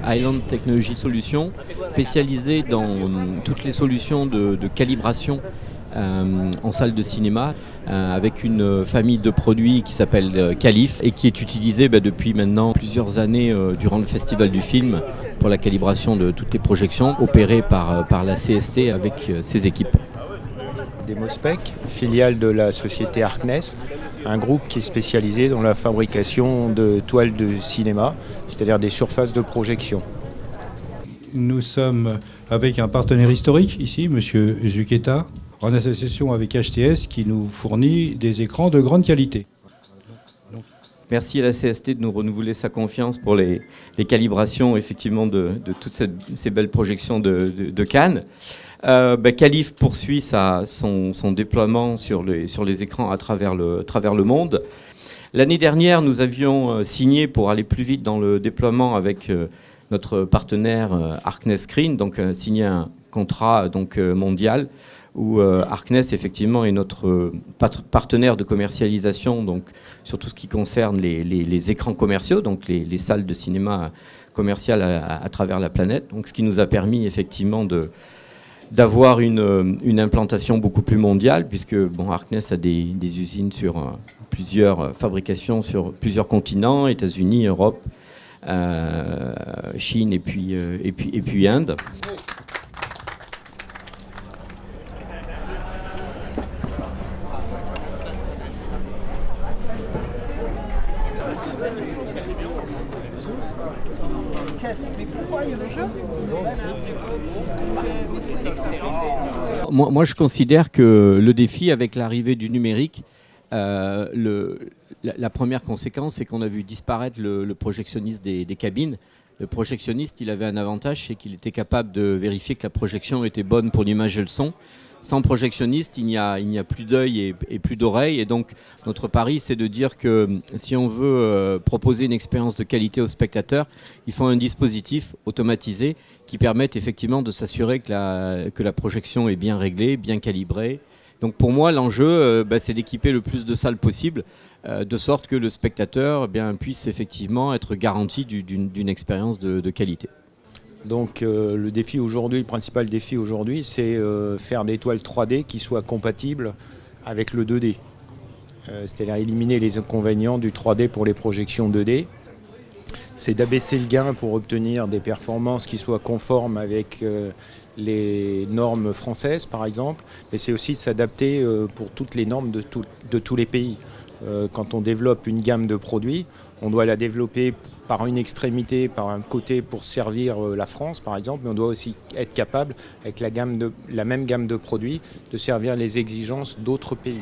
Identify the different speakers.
Speaker 1: Island Technology Solutions, spécialisé dans toutes les solutions de calibration en salle de cinéma, avec une famille de produits qui s'appelle Calif et qui est utilisée depuis maintenant plusieurs années durant le Festival du film pour la calibration de toutes les projections opérées par la CST avec ses équipes.
Speaker 2: Demospec, filiale de la société Arkness, un groupe qui est spécialisé dans la fabrication de toiles de cinéma, c'est-à-dire des surfaces de projection.
Speaker 3: Nous sommes avec un partenaire historique ici, M. Zucchetta, en association avec HTS qui nous fournit des écrans de grande qualité.
Speaker 1: Merci à la CST de nous renouveler sa confiance pour les calibrations effectivement de toutes ces belles projections de Cannes. Calif poursuit son déploiement sur les écrans à travers le monde. L'année dernière, nous avions signé pour aller plus vite dans le déploiement avec notre partenaire Arkness Screen, donc signé un contrat mondial où Arkness effectivement est notre partenaire de commercialisation donc, sur tout ce qui concerne les écrans commerciaux, donc les salles de cinéma commerciales à travers la planète. Donc, ce qui nous a permis effectivement d'avoir une implantation beaucoup plus mondiale, puisque Arkness a des usines sur plusieurs fabrications sur plusieurs continents, États-Unis, Europe, Chine et puis Inde. Moi, je considère que le défi avec l'arrivée du numérique, la première conséquence, c'est qu'on a vu disparaître le projectionniste des cabines. Le projectionniste, il avait un avantage, c'est qu'il était capable de vérifier que la projection était bonne pour l'image et le son. Sans projectionniste, il n'y a plus d'œil et plus d'oreille. Et donc, notre pari, c'est de dire que si on veut proposer une expérience de qualité aux spectateurs, il faut un dispositif automatisé qui permette effectivement de s'assurer que la projection est bien réglée, bien calibrée. Donc pour moi, l'enjeu, c'est d'équiper le plus de salles possible, de sorte que le spectateur puisse effectivement être garanti d'une expérience de qualité.
Speaker 2: Donc le principal défi aujourd'hui, c'est faire des toiles 3D qui soient compatibles avec le 2D. C'est-à-dire éliminer les inconvénients du 3D pour les projections 2D. C'est d'abaisser le gain pour obtenir des performances qui soient conformes avec les normes françaises, par exemple. Mais c'est aussi de s'adapter pour toutes les normes de tous les pays. Quand on développe une gamme de produits, on doit la développer par une extrémité, par un côté pour servir la France par exemple, mais on doit aussi être capable, avec la même gamme de produits, de servir les exigences d'autres pays.